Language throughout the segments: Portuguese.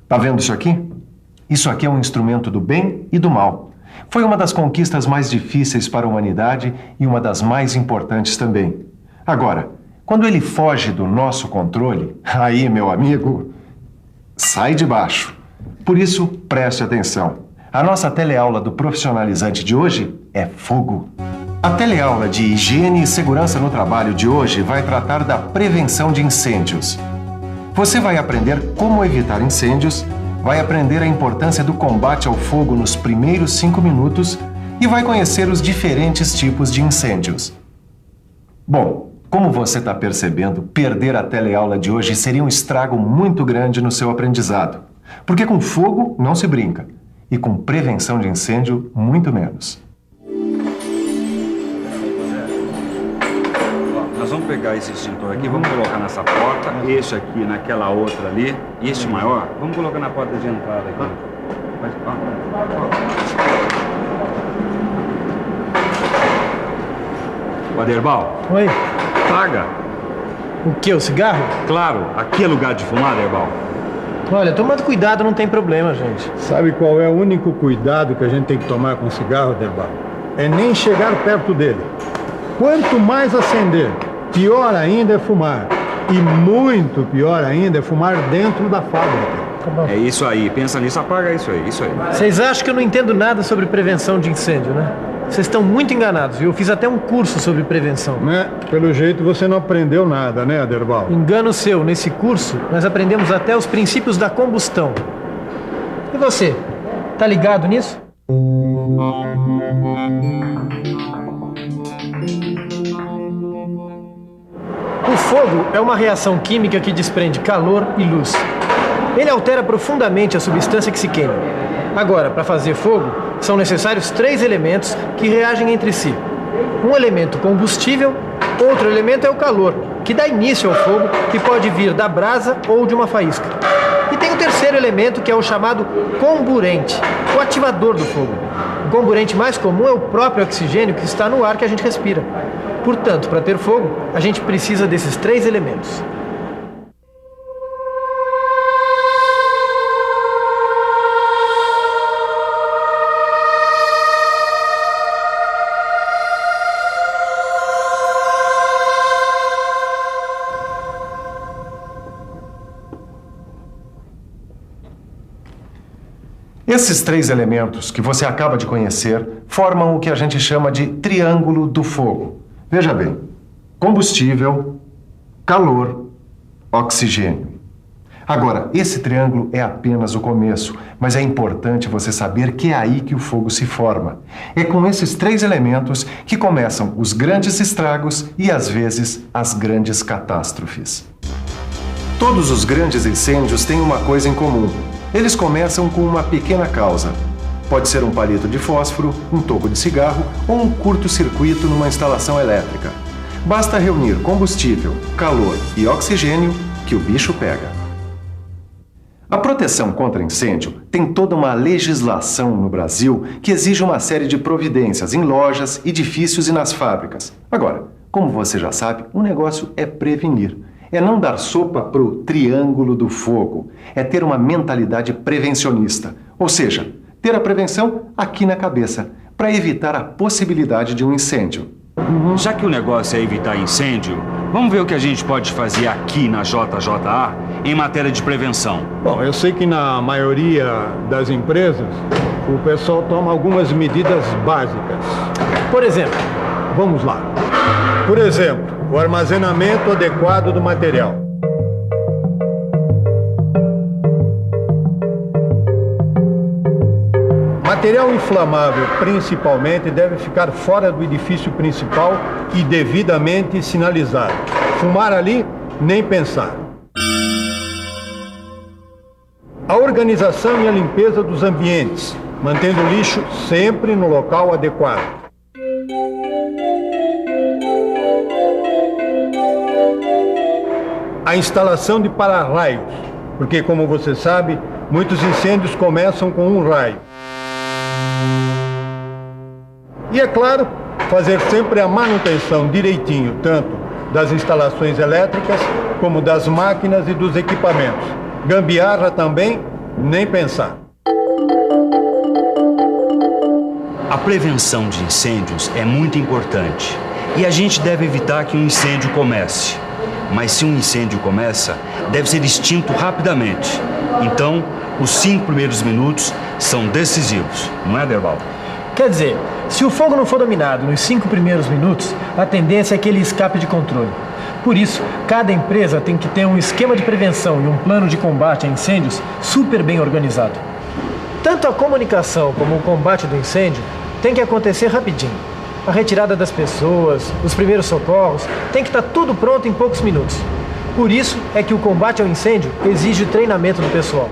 Tá vendo isso aqui? Isso aqui é um instrumento do bem e do mal. Foi uma das conquistas mais difíceis para a humanidade e uma das mais importantes também. Agora, quando ele foge do nosso controle, aí, meu amigo, sai de baixo. Por isso, preste atenção. A nossa teleaula do profissionalizante de hoje é fogo. A teleaula de higiene e segurança no trabalho de hoje vai tratar da prevenção de incêndios. Você vai aprender como evitar incêndios, vai aprender a importância do combate ao fogo nos primeiros 5 minutos e vai conhecer os diferentes tipos de incêndios. Bom, como você está percebendo, perder a teleaula de hoje seria um estrago muito grande no seu aprendizado. Porque com fogo não se brinca e com prevenção de incêndio, muito menos. Nós vamos pegar esse extintor aqui, vamos colocar nessa porta, este aqui naquela outra ali, e este maior, vamos colocar na porta de entrada aqui. O Aderbal. Oi. Traga. O que? O cigarro? Claro, aqui é lugar de fumar, Aderbal. Olha, tomando cuidado não tem problema, gente. Sabe qual é o único cuidado que a gente tem que tomar com o cigarro, Aderbal? É nem chegar perto dele. Quanto mais acender, pior ainda é fumar. E muito pior ainda é fumar dentro da fábrica. É isso aí, pensa nisso, apaga isso aí, isso aí. Vocês acham que eu não entendo nada sobre prevenção de incêndio, né? Vocês estão muito enganados, viu? Eu fiz até um curso sobre prevenção. Pelo jeito você não aprendeu nada, né, Aderbal? Engano seu. Nesse curso, nós aprendemos até os princípios da combustão. E você? Tá ligado nisso? O fogo é uma reação química que desprende calor e luz. Ele altera profundamente a substância que se queima. Agora, para fazer fogo, são necessários 3 elementos que reagem entre si. Um elemento combustível, outro elemento é o calor, que dá início ao fogo, que pode vir da brasa ou de uma faísca. E tem o terceiro elemento, que é o chamado comburente, o ativador do fogo. O comburente mais comum é o próprio oxigênio que está no ar que a gente respira. Portanto, para ter fogo, a gente precisa desses 3 elementos. Esses 3 elementos que você acaba de conhecer formam o que a gente chama de triângulo do fogo. Veja bem, combustível, calor, oxigênio. Agora, esse triângulo é apenas o começo, mas é importante você saber que é aí que o fogo se forma. É com esses 3 elementos que começam os grandes estragos e, às vezes, as grandes catástrofes. Todos os grandes incêndios têm uma coisa em comum. Eles começam com uma pequena causa. Pode ser um palito de fósforo, um toco de cigarro ou um curto-circuito numa instalação elétrica. Basta reunir combustível, calor e oxigênio que o bicho pega. A proteção contra incêndio tem toda uma legislação no Brasil que exige uma série de providências em lojas, edifícios e nas fábricas. Agora, como você já sabe, o negócio é prevenir. É não dar sopa pro triângulo do fogo. É ter uma mentalidade prevencionista. Ou seja, ter a prevenção aqui na cabeça, para evitar a possibilidade de um incêndio. Já que o negócio é evitar incêndio, vamos ver o que a gente pode fazer aqui na JJA em matéria de prevenção. Bom, eu sei que na maioria das empresas o pessoal toma algumas medidas básicas. Por exemplo, vamos lá. Por exemplo, o armazenamento adequado do material. Material inflamável, principalmente, deve ficar fora do edifício principal e devidamente sinalizado. Fumar ali, nem pensar. A organização e a limpeza dos ambientes, mantendo o lixo sempre no local adequado. A instalação de para-raios, porque, como você sabe, muitos incêndios começam com um raio. E, é claro, fazer sempre a manutenção direitinho, tanto das instalações elétricas como das máquinas e dos equipamentos. Gambiarra também Nem pensar. A prevenção de incêndios é muito importante e a gente deve evitar que um incêndio comece. Mas se um incêndio começa, deve ser extinto rapidamente. Então, os 5 primeiros minutos são decisivos, não é, Derbal? Quer dizer, se o fogo não for dominado nos 5 primeiros minutos, a tendência é que ele escape de controle. Por isso, cada empresa tem que ter um esquema de prevenção e um plano de combate a incêndios super bem organizado. Tanto a comunicação como o combate do incêndio tem que acontecer rapidinho. A retirada das pessoas, os primeiros socorros, tem que estar tudo pronto em poucos minutos. Por isso é que o combate ao incêndio exige treinamento do pessoal.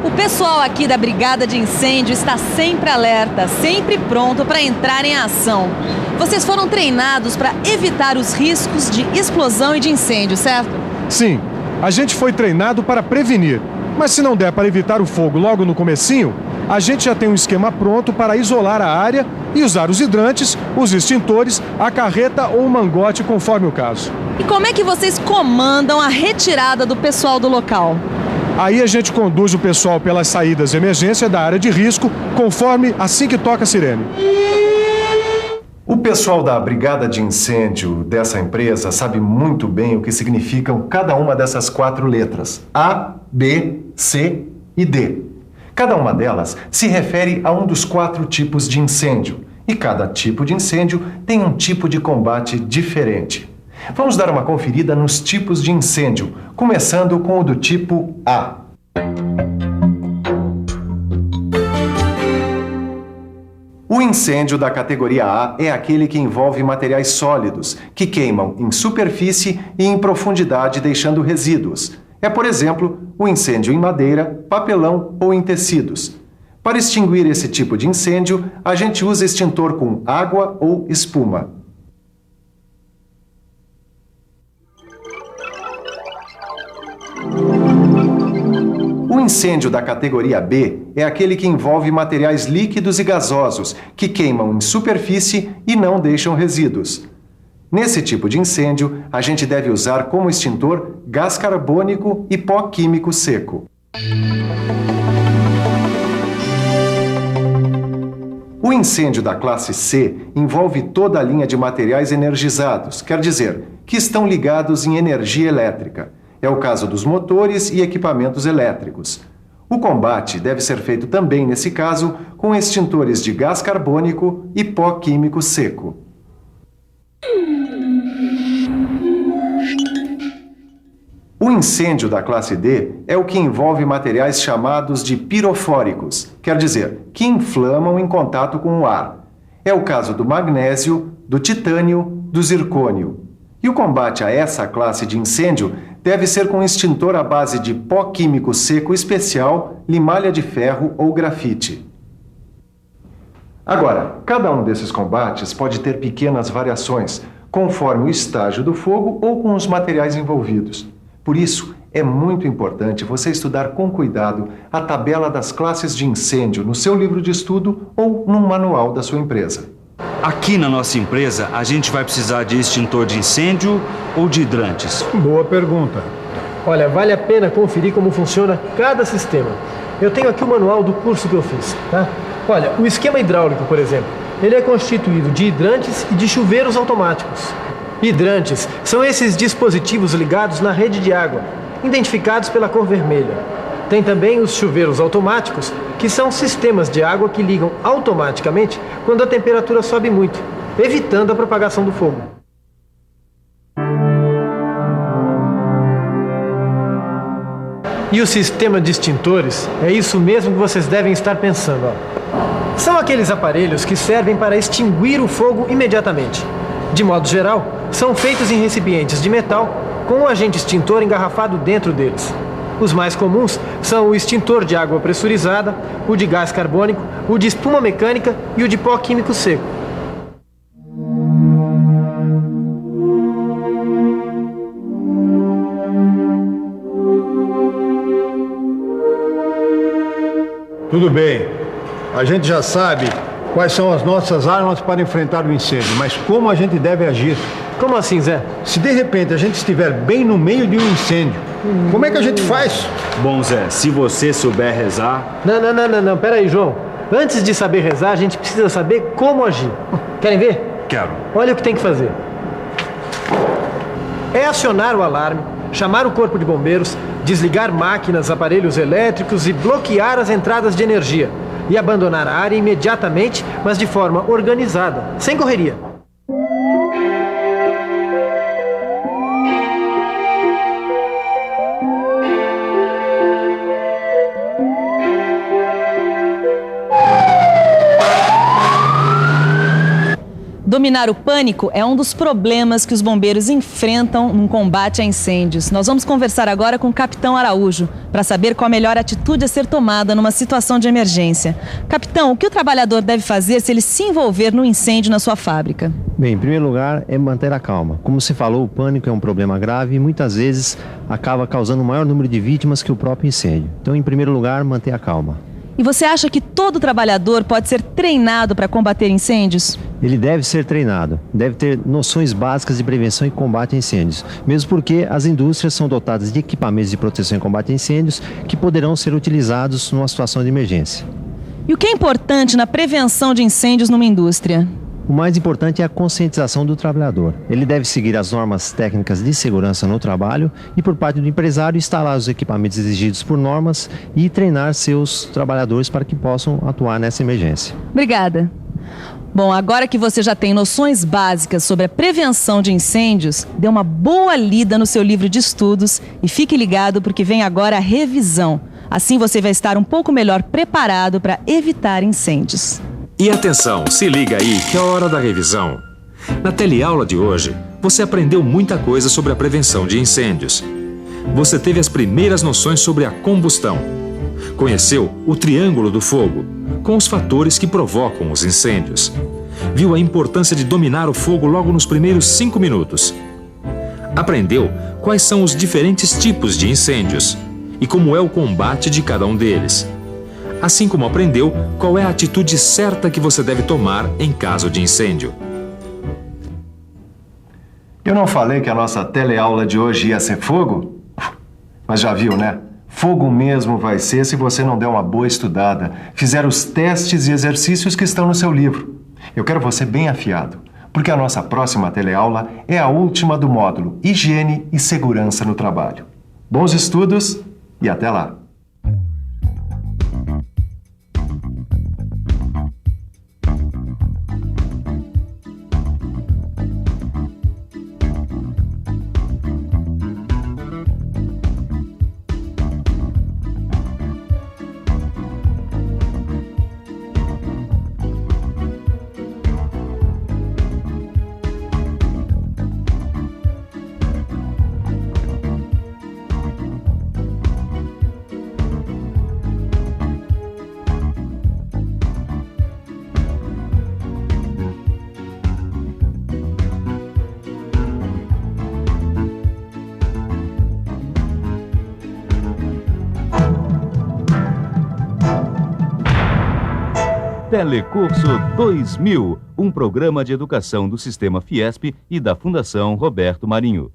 O pessoal aqui da Brigada de Incêndio está sempre alerta, sempre pronto para entrar em ação. Vocês foram treinados para evitar os riscos de explosão e de incêndio, certo? Sim, a gente foi treinado para prevenir. Mas se não der para evitar o fogo logo no comecinho, a gente já tem um esquema pronto para isolar a área e usar os hidrantes, os extintores, a carreta ou o mangote, conforme o caso. E como é que vocês comandam a retirada do pessoal do local? Aí a gente conduz o pessoal pelas saídas de emergência da área de risco, conforme assim que toca a sirene. O pessoal da Brigada de Incêndio dessa empresa sabe muito bem o que significam cada uma dessas 4 letras: A, B, C e D. Cada uma delas se refere a um dos 4 tipos de incêndio, e cada tipo de incêndio tem um tipo de combate diferente. Vamos dar uma conferida nos tipos de incêndio, começando com o do tipo A. O incêndio da categoria A é aquele que envolve materiais sólidos, que queimam em superfície e em profundidade, deixando resíduos. É, por exemplo, o incêndio em madeira, papelão ou em tecidos. Para extinguir esse tipo de incêndio, a gente usa extintor com água ou espuma. O incêndio da categoria B é aquele que envolve materiais líquidos e gasosos, que queimam em superfície e não deixam resíduos. Nesse tipo de incêndio, a gente deve usar como extintor gás carbônico e pó químico seco. O incêndio da classe C envolve toda a linha de materiais energizados, quer dizer, que estão ligados em energia elétrica. É o caso dos motores e equipamentos elétricos. O combate deve ser feito também, nesse caso, com extintores de gás carbônico e pó químico seco. O incêndio da classe D é o que envolve materiais chamados de pirofóricos, quer dizer, que inflamam em contato com o ar. É o caso do magnésio, do titânio, do zircônio. E o combate a essa classe de incêndio deve ser com extintor à base de pó químico seco especial, limalha de ferro ou grafite. Agora, cada um desses combates pode ter pequenas variações, conforme o estágio do fogo ou com os materiais envolvidos. Por isso, é muito importante você estudar com cuidado a tabela das classes de incêndio no seu livro de estudo ou num manual da sua empresa. Aqui na nossa empresa, a gente vai precisar de extintor de incêndio ou de hidrantes? Boa pergunta. Olha, vale a pena conferir como funciona cada sistema. Eu tenho aqui o manual do curso que eu fiz, tá? Olha, o esquema hidráulico, por exemplo, ele é constituído de hidrantes e de chuveiros automáticos. Hidrantes são esses dispositivos ligados na rede de água, identificados pela cor vermelha. Tem também os chuveiros automáticos, que são sistemas de água que ligam automaticamente quando a temperatura sobe muito, evitando a propagação do fogo. E o sistema de extintores é isso mesmo que vocês devem estar pensando, ó. São aqueles aparelhos que servem para extinguir o fogo imediatamente. De modo geral, são feitos em recipientes de metal com um agente extintor engarrafado dentro deles. Os mais comuns são o extintor de água pressurizada, o de gás carbônico, o de espuma mecânica e o de pó químico seco. Tudo bem. A gente já sabe quais são as nossas armas para enfrentar o incêndio, mas como a gente deve agir. Como assim, Zé? Se de repente a gente estiver bem no meio de um incêndio, como é que a gente faz? Bom, Zé, se você souber rezar... Não, pera aí, João. Antes de saber rezar, a gente precisa saber como agir. Querem ver? Quero. Olha o que tem que fazer. É acionar o alarme, chamar o corpo de bombeiros, desligar máquinas, aparelhos elétricos e bloquear as entradas de energia. E abandonar a área imediatamente, mas de forma organizada, sem correria. Dominar o pânico é um dos problemas que os bombeiros enfrentam num combate a incêndios. Nós vamos conversar agora com o Capitão Araújo para saber qual a melhor atitude a ser tomada numa situação de emergência. Capitão, o que o trabalhador deve fazer se ele se envolver num incêndio na sua fábrica? Bem, em primeiro lugar, é manter a calma. Como se falou, o pânico é um problema grave e muitas vezes acaba causando o maior número de vítimas que o próprio incêndio. Então, em primeiro lugar, manter a calma. E você acha que todo trabalhador pode ser treinado para combater incêndios? Ele deve ser treinado, deve ter noções básicas de prevenção e combate a incêndios, mesmo porque as indústrias são dotadas de equipamentos de proteção e combate a incêndios que poderão ser utilizados numa situação de emergência. E o que é importante na prevenção de incêndios numa indústria? O mais importante é a conscientização do trabalhador. Ele deve seguir as normas técnicas de segurança no trabalho e, por parte do empresário, instalar os equipamentos exigidos por normas e treinar seus trabalhadores para que possam atuar nessa emergência. Obrigada. Bom, agora que você já tem noções básicas sobre a prevenção de incêndios, dê uma boa lida no seu livro de estudos e fique ligado porque vem agora a revisão. Assim você vai estar um pouco melhor preparado para evitar incêndios. E atenção, se liga aí que é a hora da revisão. Na teleaula de hoje, você aprendeu muita coisa sobre a prevenção de incêndios. Você teve as primeiras noções sobre a combustão. Conheceu o triângulo do fogo, com os fatores que provocam os incêndios. Viu a importância de dominar o fogo logo nos primeiros 5 minutos. Aprendeu quais são os diferentes tipos de incêndios e como é o combate de cada um deles. Assim como aprendeu qual é a atitude certa que você deve tomar em caso de incêndio. Eu não falei que a nossa teleaula de hoje ia ser fogo? Mas já viu, né? Fogo mesmo vai ser se você não der uma boa estudada, fizer os testes e exercícios que estão no seu livro. Eu quero você bem afiado, porque a nossa próxima teleaula é a última do módulo Higiene e Segurança no Trabalho. Bons estudos e até lá! Telecurso 2000, um programa de educação do Sistema Fiesp e da Fundação Roberto Marinho.